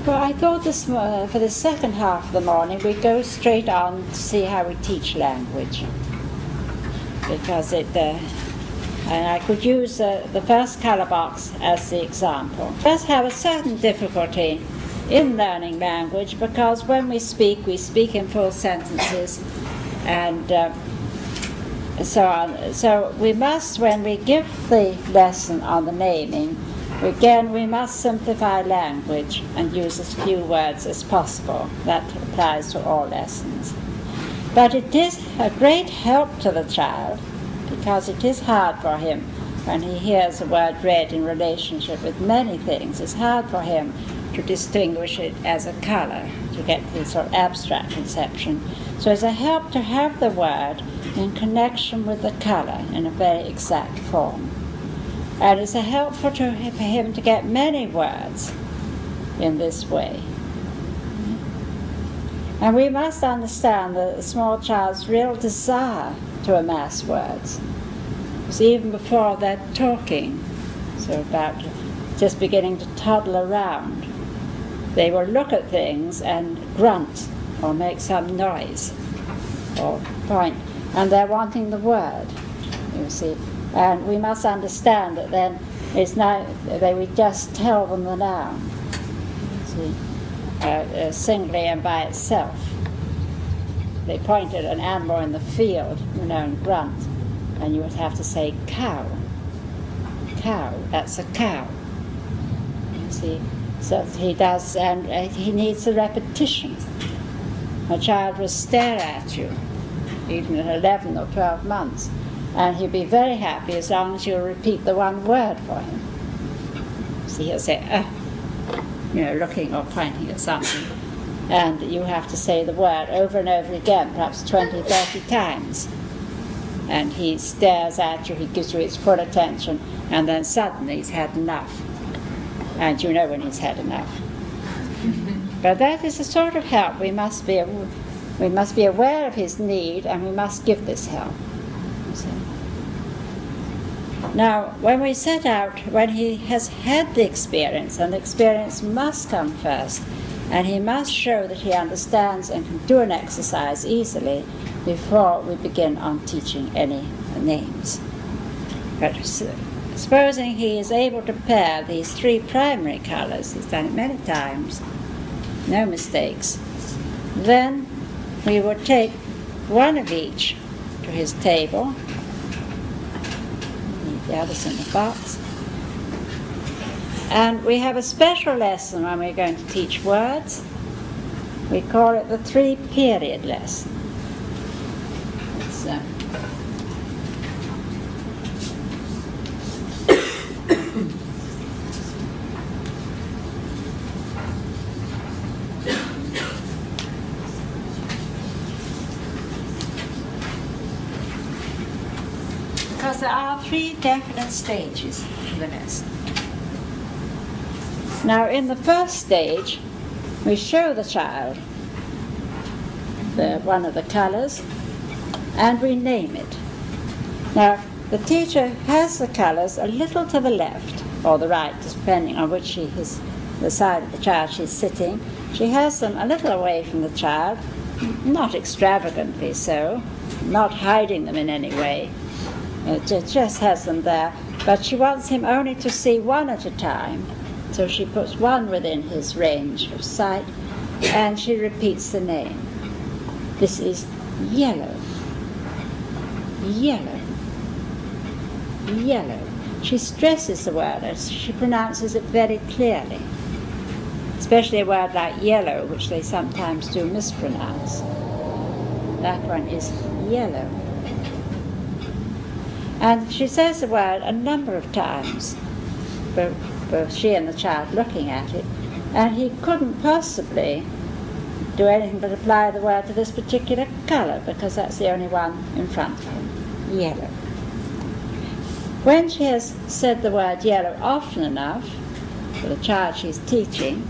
Well, I thought for the second half of the morning we go straight on to see how we teach language, because and I could use the first colour box as the example. We just have a certain difficulty in learning language, because when we speak in full sentences and so on. So we must, when we give the lesson on the naming, again we must simplify language and use as few words as possible. That applies to all lessons. But it is a great help to the child, because it is hard for him when he hears a word read in relationship with many things. It's hard for him to distinguish it as a colour, to get the sort of abstract conception. So it's a help to have the word in connection with the colour in a very exact form. And it's a help for him to get many words in this way. And we must understand the small child's real desire to amass words. Because even before they're talking, so about just beginning to toddle around, they will look at things and grunt or make some noise or point, and they're wanting the word, you see. And we must understand that then it's not, we just tell them the noun, you see, singly and by itself. They point at an animal in the field, and grunt, and you would have to say cow. Cow, that's a cow, you see. So he does, and he needs a repetition. A child will stare at you, even at 11 or 12 months, and he'll be very happy as long as you repeat the one word for him. So he'll say, looking or pointing at something, and you have to say the word over and over again, perhaps 20, 30 times. And he stares at you, he gives you his full attention, and then suddenly he's had enough. And you know when he's had enough. But that is a sort of help. We must be aware of his need, and we must give this help. Now, when we set out, when he has had the experience, and the experience must come first, and he must show that he understands and can do an exercise easily before we begin on teaching any names. But supposing he is able to pair these three primary colours, he's done it many times, no mistakes, then we would take one of each to his table, leave the others in the box, and we have a special lesson when we're going to teach words. We call it the 3-period lesson. Because there are 3 definite stages to the lesson. Now, in the first stage, we show the child one of the colours, and we name it. Now, the teacher has the colours a little to the left or the right, depending on which the side of the child she's sitting. She has them a little away from the child, not extravagantly so, not hiding them in any way. Just has them there, but she wants him only to see one at a time, so she puts one within his range of sight, and she repeats the name. This is yellow, yellow, yellow. She stresses the word as she pronounces it very clearly, especially a word like yellow, which they sometimes do mispronounce. That one is yellow. And she says the word a number of times, both she and the child looking at it, and he couldn't possibly do anything but apply the word to this particular colour, because that's the only one in front of him, yellow. When she has said the word yellow often enough for the child she's teaching,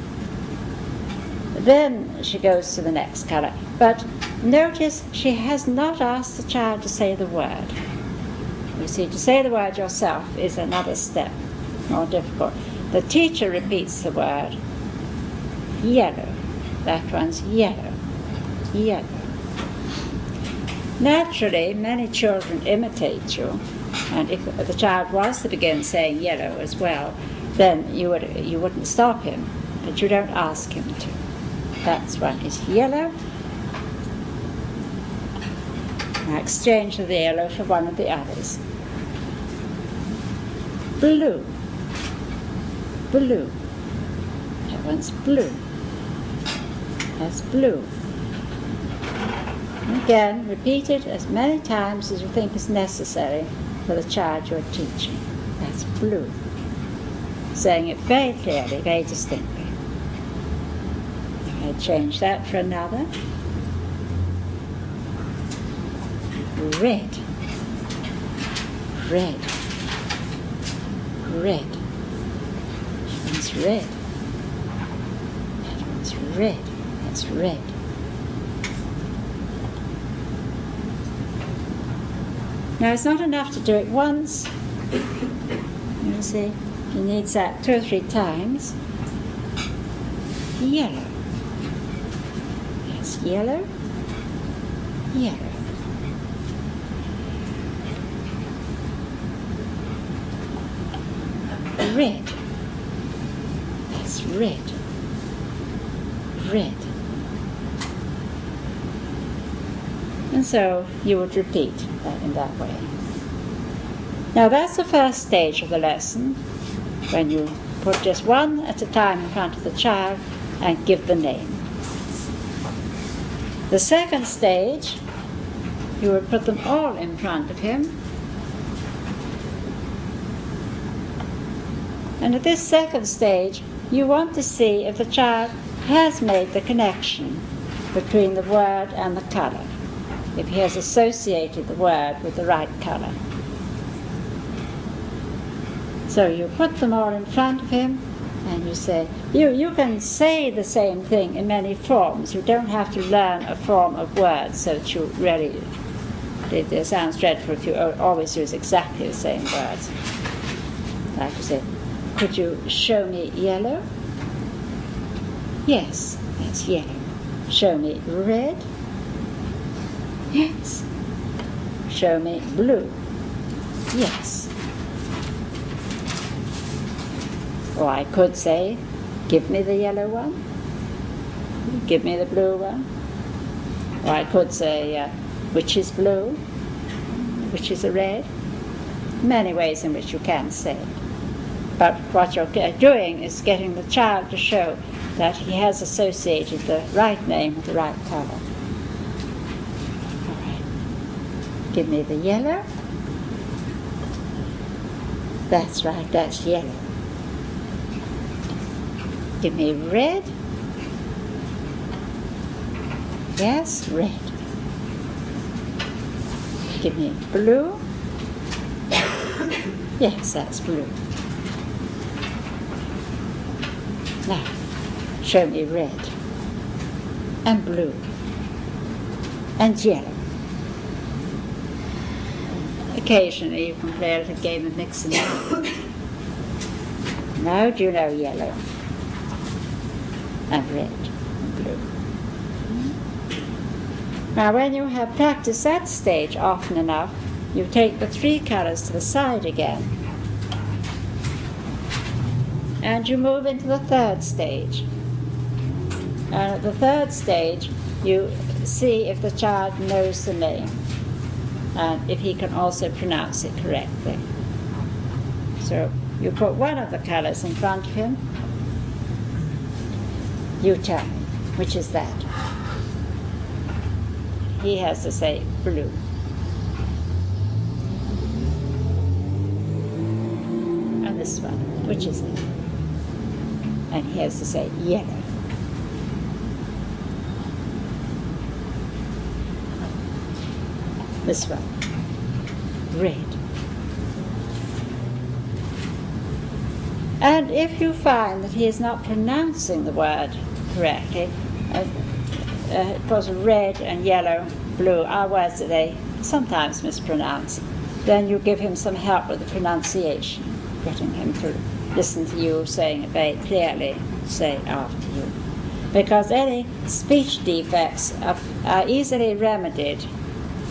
then she goes to the next colour. But notice she has not asked the child to say the word. You see, to say the word yourself is another step, more difficult. The teacher repeats the word, yellow. That one's yellow, yellow. Naturally, many children imitate you, and if the child was to begin saying yellow as well, then you wouldn't stop him, but you don't ask him to. That's one is yellow. Now exchange the yellow for one of the others. Blue, blue. That one's blue. That's blue. Again, repeat it as many times as you think is necessary for the child you're teaching. That's blue. Saying it very clearly, very distinctly. I change that for another. Red, red, red. That one's red. That one's red. That's red. Now it's not enough to do it once. You see, he needs that 2 or 3 times. Yellow. Yes, yellow, yellow. Red. That's red. Red. And so you would repeat that in that way. Now that's the first stage of the lesson, when you put just one at a time in front of the child and give the name. The second stage, you would put them all in front of him. And at this second stage, you want to see if the child has made the connection between the word and the colour, if he has associated the word with the right colour. So you put them all in front of him, and you say, you can say the same thing in many forms. You don't have to learn a form of words so that you really, it sounds dreadful if you always use exactly the same words. Like you say, could you show me yellow? Yes, that's yellow. Show me red? Yes. Show me blue? Yes. Or I could say, give me the yellow one, give me the blue one. Or I could say, which is blue, which is a red. Many ways in which you can say it. But what you're doing is getting the child to show that he has associated the right name with the right colour. All right. Give me the yellow. That's right, that's yellow. Give me red. Yes, red. Give me blue. Yes, that's blue. Now, show me red and blue and yellow. Occasionally you can play a little game of mixing up. Now do you know yellow and red and blue? Now when you have practiced that stage often enough, you take the 3 colours to the side again. And you move into the third stage. And at the third stage, you see if the child knows the name and if he can also pronounce it correctly. So you put one of the colours in front of him. You tell me, which is that? He has to say blue. And this one, which is it? And he has to say yellow. This one, red. And if you find that he is not pronouncing the word correctly, of course red and yellow, blue are words that they sometimes mispronounce, then you give him some help with the pronunciation, getting him to listen to you saying it very clearly, say after you. because any speech defects are easily remedied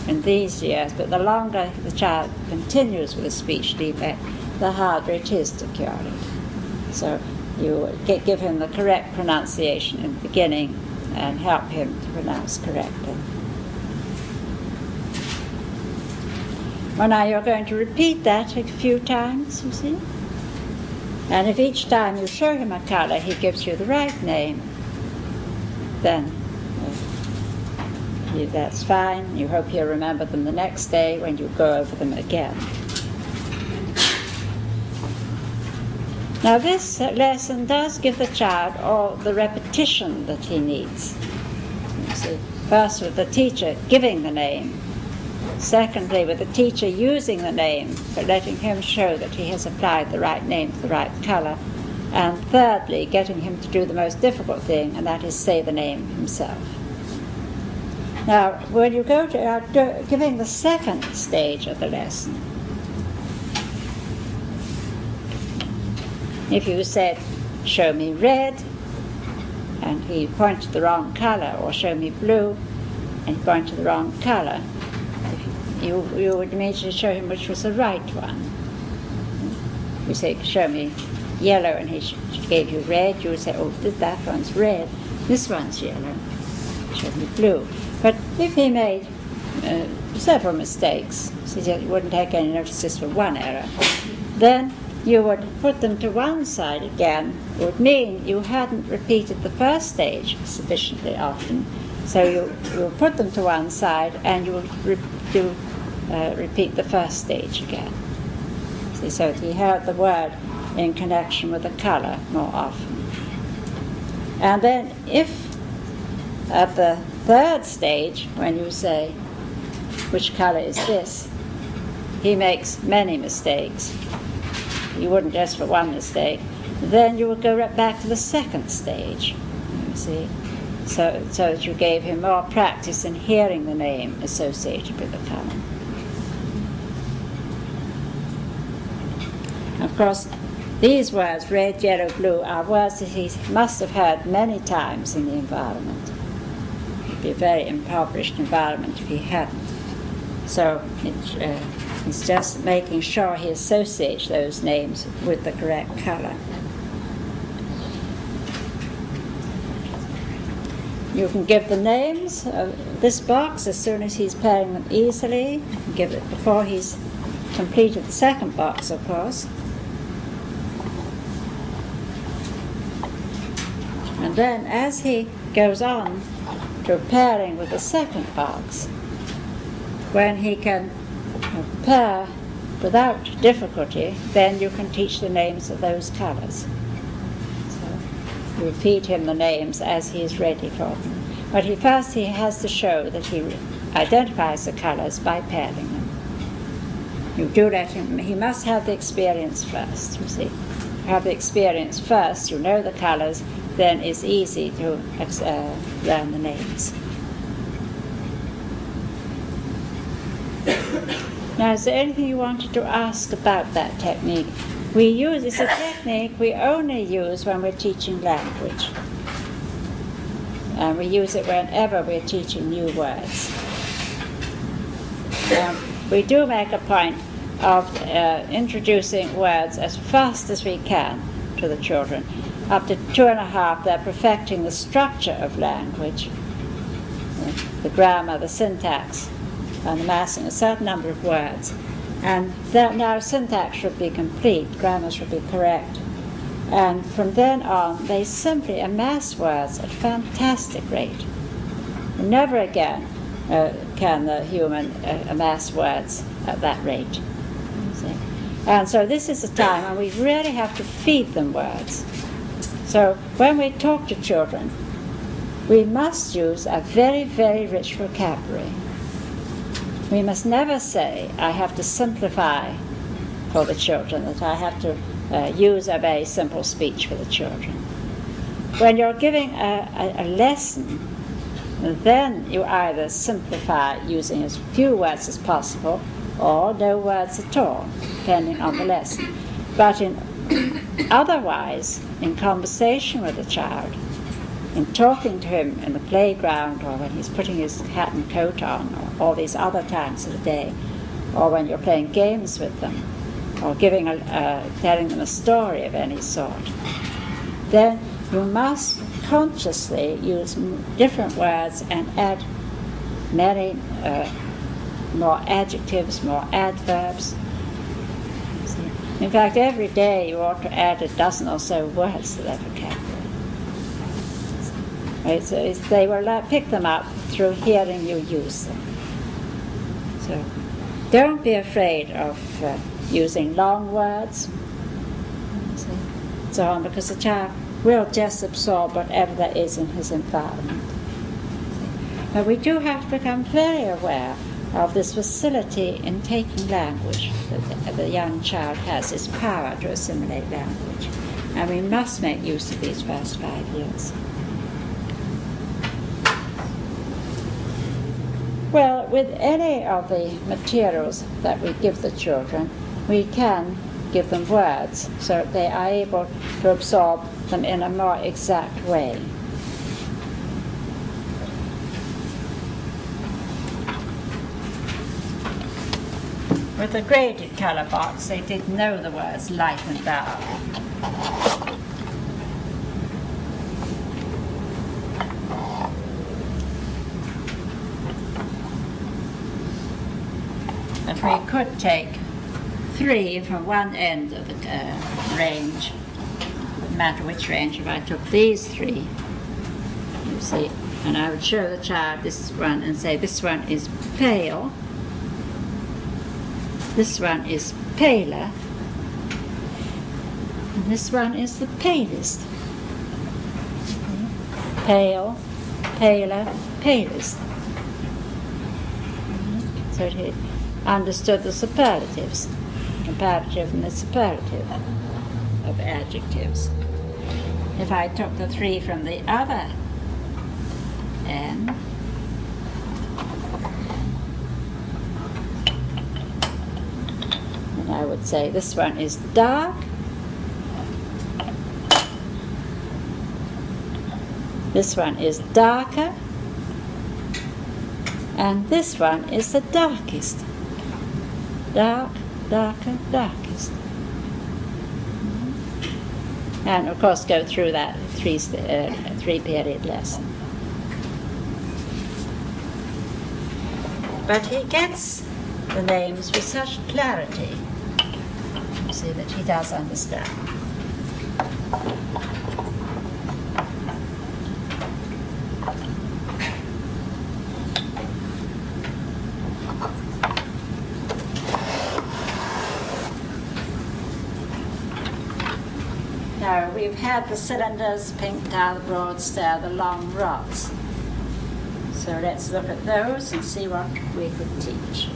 in these years, but the longer the child continues with a speech defect, the harder it is to cure it. So you give him the correct pronunciation in the beginning and help him to pronounce correctly. Well, now you're going to repeat that a few times, you see. And if each time you show him a color, he gives you the right name, then that's fine. You hope he'll remember them the next day when you go over them again. Now this lesson does give the child all the repetition that he needs. You see, first with the teacher giving the name, secondly with the teacher using the name but letting him show that he has applied the right name to the right color, and thirdly getting him to do the most difficult thing, and that is say the name himself. Now when you go to giving the second stage of the lesson, if you said, show me red, and he pointed the wrong color, or show me blue, and he pointed the wrong color, you would immediately show him which was the right one. You say, show me yellow, and he gave you red, you would say, oh, that one's red, this one's yellow, show me blue. But if he made several mistakes, so you wouldn't take any notice just for one error, then you would put them to one side again. It would mean you hadn't repeated the first stage sufficiently often. So you put them to one side and you would repeat the first stage again. See, so that he heard the word in connection with the color more often. And then if at the third stage, when you say, which color is this, he makes many mistakes, you wouldn't just for one mistake, then you would go right back to the second stage, you see, so that you gave him more practice in hearing the name associated with the color. Of course, these words, red, yellow, blue, are words that he must have heard many times in the environment. It would be a very impoverished environment if he hadn't. So it's just making sure he associates those names with the correct color. You can give the names of this box as soon as he's playing them easily. You can give it before he's completed the second box, of course. And then as he goes on to pairing with the second box, when he can pair without difficulty, then you can teach the names of those colors. So you repeat him the names as he is ready for them. But first he has to show that he identifies the colors by pairing them. You do let him, he must have the experience first, you see. Have the experience first, you know the colors, then it's easy to learn the names. Now, is there anything you wanted to ask about that technique? It's a technique we only use when we're teaching language. And we use it whenever we're teaching new words. We do make a point of introducing words as fast as we can to the children. Up to 2.5, they're perfecting the structure of language, the grammar, the syntax, and amassing a certain number of words. And now syntax should be complete, grammar should be correct. And from then on, they simply amass words at a fantastic rate. Never again can the human amass words at that rate. See? And so this is a time when we really have to feed them words. So when we talk to children, we must use a very, very rich vocabulary. We must never say, I have to simplify for the children, that I have to use a very simple speech for the children. When you're giving a lesson, then you either simplify using as few words as possible or no words at all, depending on the lesson. But otherwise, in conversation with a child, in talking to him in the playground, or when he's putting his hat and coat on, or all these other times of the day, or when you're playing games with them, or telling them a story of any sort, then you must consciously use different words and add many more adjectives, more adverbs. In fact, every day you ought to add a dozen or so words to their vocabulary. Right? So they will pick them up through hearing you use them. So don't be afraid of using long words, so on, because the child will just absorb whatever there is in his environment. But we do have to become very aware of this facility in taking language that the young child has, his power to assimilate language. And we must make use of these first 5 years. Well, with any of the materials that we give the children, we can give them words so that they are able to absorb them in a more exact way. With the graded colour box, they did know the words light and dark. But we could take 3 from one end of the range, no matter which range. If I took these 3, you see, and I would show the child this one and say, this one is pale, this one is paler, and this one is the palest. Pale, paler, palest. So he understood the superlatives, comparative and the superlative of adjectives. If I took the 3 from the other end, then I would say this one is dark, this one is darker, and this one is the darkest. Dark, darker, darkest. And of course go through that 3-period lesson. But he gets the names with such clarity, you see, that he does understand. Now, we've had the cylinders, pink tile, the broad stair, the long rods. So let's look at those and see what we could teach.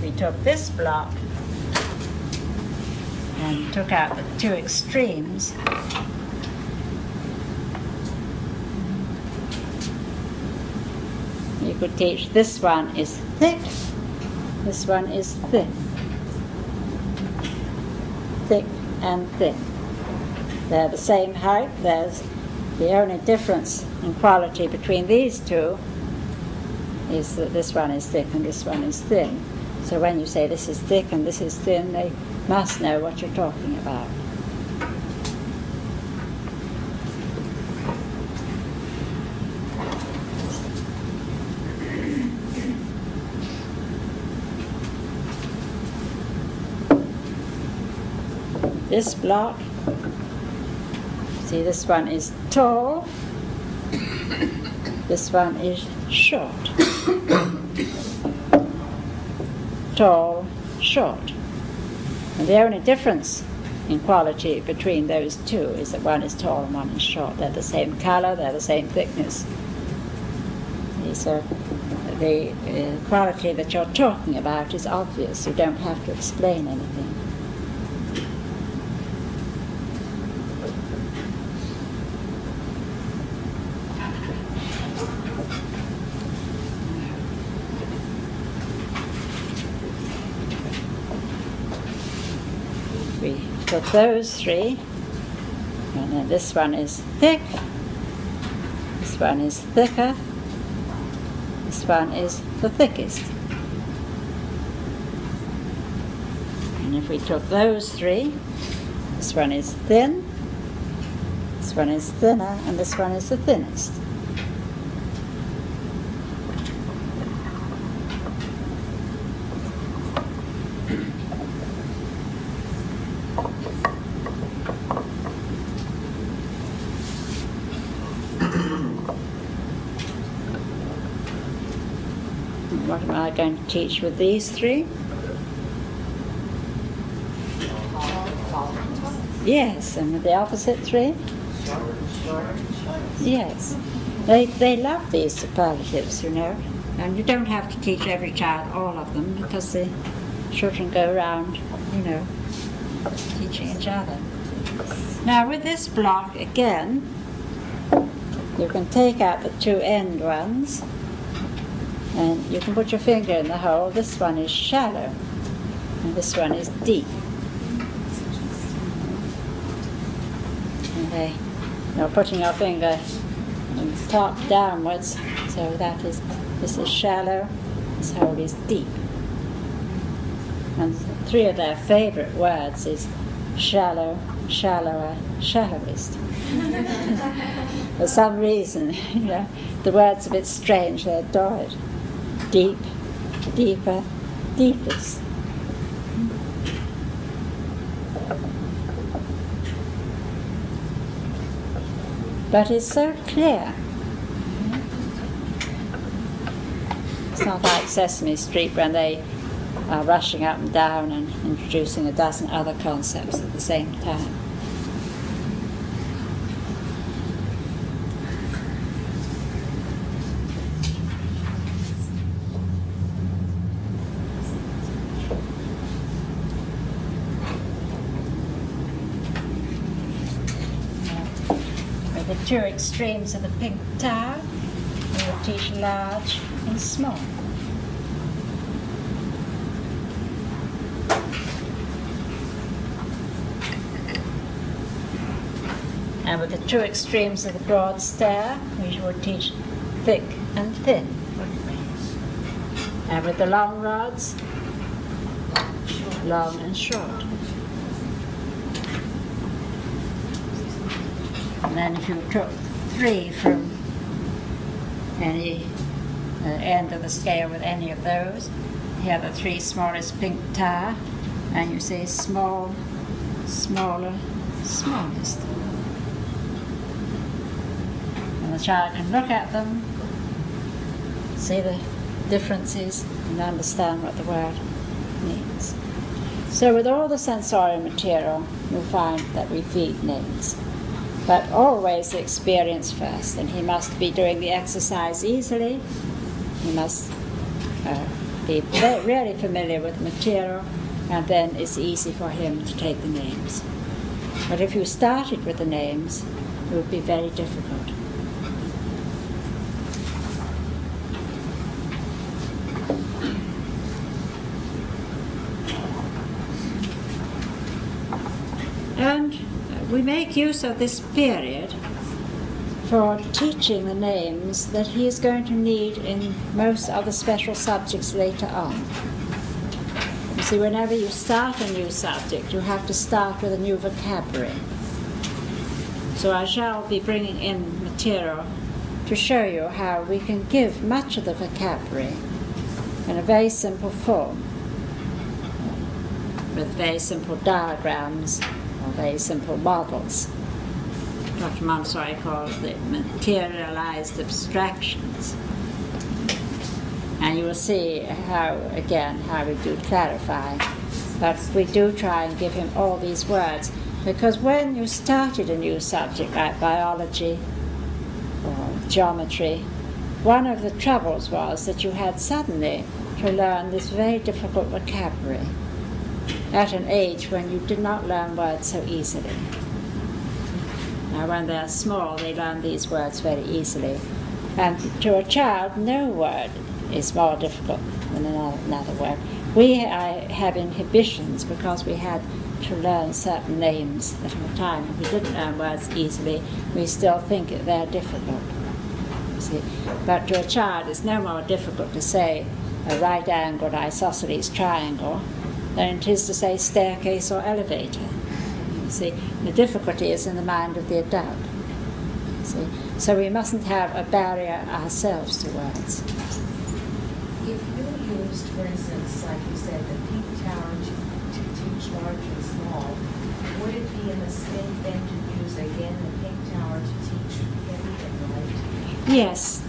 We took this block and took out the 2 extremes. You could teach this one is thick, this one is thin. Thick and thin. They're the same height. There's the only difference in quality between these 2 is that this one is thick and this one is thin. So when you say this is thick and this is thin, they must know what you're talking about. This block, see, this one is tall, this one is short. Tall, short. And the only difference in quality between those 2 is that one is tall and one is short. They're the same color, they're the same thickness. See, so the quality that you're talking about is obvious. You don't have to explain anything. We took those 3 And this one is thick, this one is thicker, this one is the thickest. And if we took those three, this one is thin, this one is thinner, and this one is the thinnest. What am I going to teach with these three? Yes, and with the opposite three? Yes. They love these superlatives, you know, and you don't have to teach every child all of them because the children go around, you know, teaching each other. Now with this block, again, you can take out the two end ones and you can put your finger in the hole. This one is shallow and this one is deep. Okay, now putting your finger from the top downwards, so this is shallow, this hole is deep. And three of their favourite words is shallow, shallower, shallowest. For some reason, you know, the word's a bit strange, they adore it. Deep, deeper, deepest. But it's so clear. It's not like Sesame Street when they are rushing up and down and introducing a dozen other concepts at the same time. The two extremes of the pink tower, we will teach large and small. And with the two extremes of the broad stair, we will teach thick and thin. And with the long rods, long and short. And then if you took three from any end of the scale with any of those, you have the three smallest pink tower, and you say small, smaller, smallest. And the child can look at them, see the differences, and understand what the word means. So with all the sensorial material, you'll find that we feed names. But always the experience first, and he must be doing the exercise easily. He must be really familiar with the material, and then it's easy for him to take the names. But if you started with the names, it would be very difficult. And we make use of this period for teaching the names that he is going to need in most other special subjects later on. You see, whenever you start a new subject, you have to start with a new vocabulary. So I shall be bringing in material to show you how we can give much of the vocabulary in a very simple form, with very simple diagrams, or very simple models. Dr. Montessori calls it materialized abstractions. And you will see how we do clarify. But we do try and give him all these words, because when you started a new subject like biology or geometry, one of the troubles was that you had suddenly to learn this very difficult vocabulary at an age when you did not learn words so easily. Now when they are small, they learn these words very easily. And to a child, no word is more difficult than another word. We have inhibitions because we had to learn certain names at a time. If we didn't learn words easily, we still think that they're difficult. You see. But to a child, it's no more difficult to say a right-angled isosceles triangle than it is to say staircase or elevator. You see, the difficulty is in the mind of the adult. You see. So we mustn't have a barrier ourselves to words. If you used, for instance, like you said, the pink tower to teach large and small, would it be a mistake then to use again the pink tower to teach heavy and light? Yes.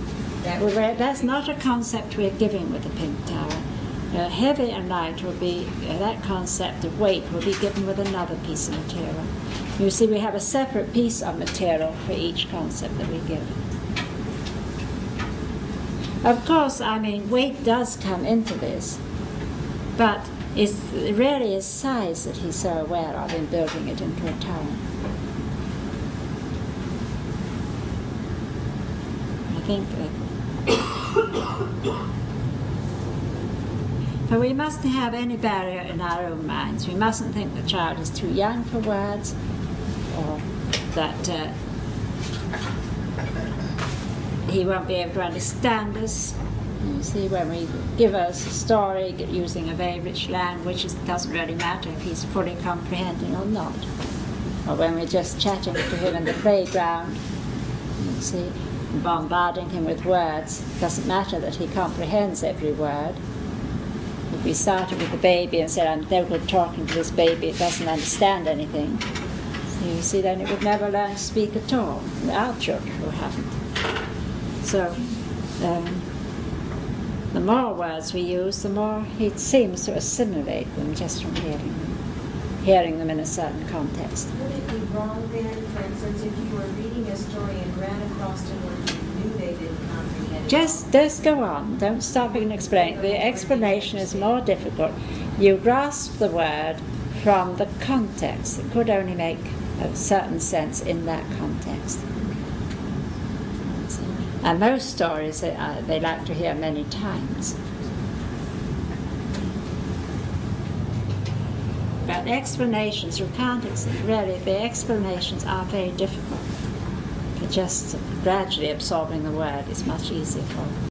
That's not a concept we're giving with the pink tower. Heavy and light will be, that concept of weight will be given with another piece of material. You see, we have a separate piece of material for each concept that we give. Of course, I mean, weight does come into this, but it's really his size that he's so aware of in building it into a tower. I think but we mustn't have any barrier in our own minds. We mustn't think the child is too young for words, or that he won't be able to understand us. You see, when we give us a story using a very rich language, it doesn't really matter if he's fully comprehending or not. Or when we're just chatting to him in the playground, you see, bombarding him with words, it doesn't matter that he comprehends every word. If we started with the baby and said, I'm no good talking to this baby, it doesn't understand anything, you see, then it would never learn to speak at all. And our children who haven't. So, the more words we use, the more he seems to assimilate them just from hearing them in a certain context. Would it be wrong then, for instance, if you were reading a story and ran across a word you knew they didn't comprehend? Just go on. Don't stop and explain. The explanation is more difficult. You grasp the word from the context. It could only make a certain sense in that context. And most stories they like to hear many times. But explanations, you can't, really, the explanations are very difficult. But just gradually absorbing the word is much easier for them.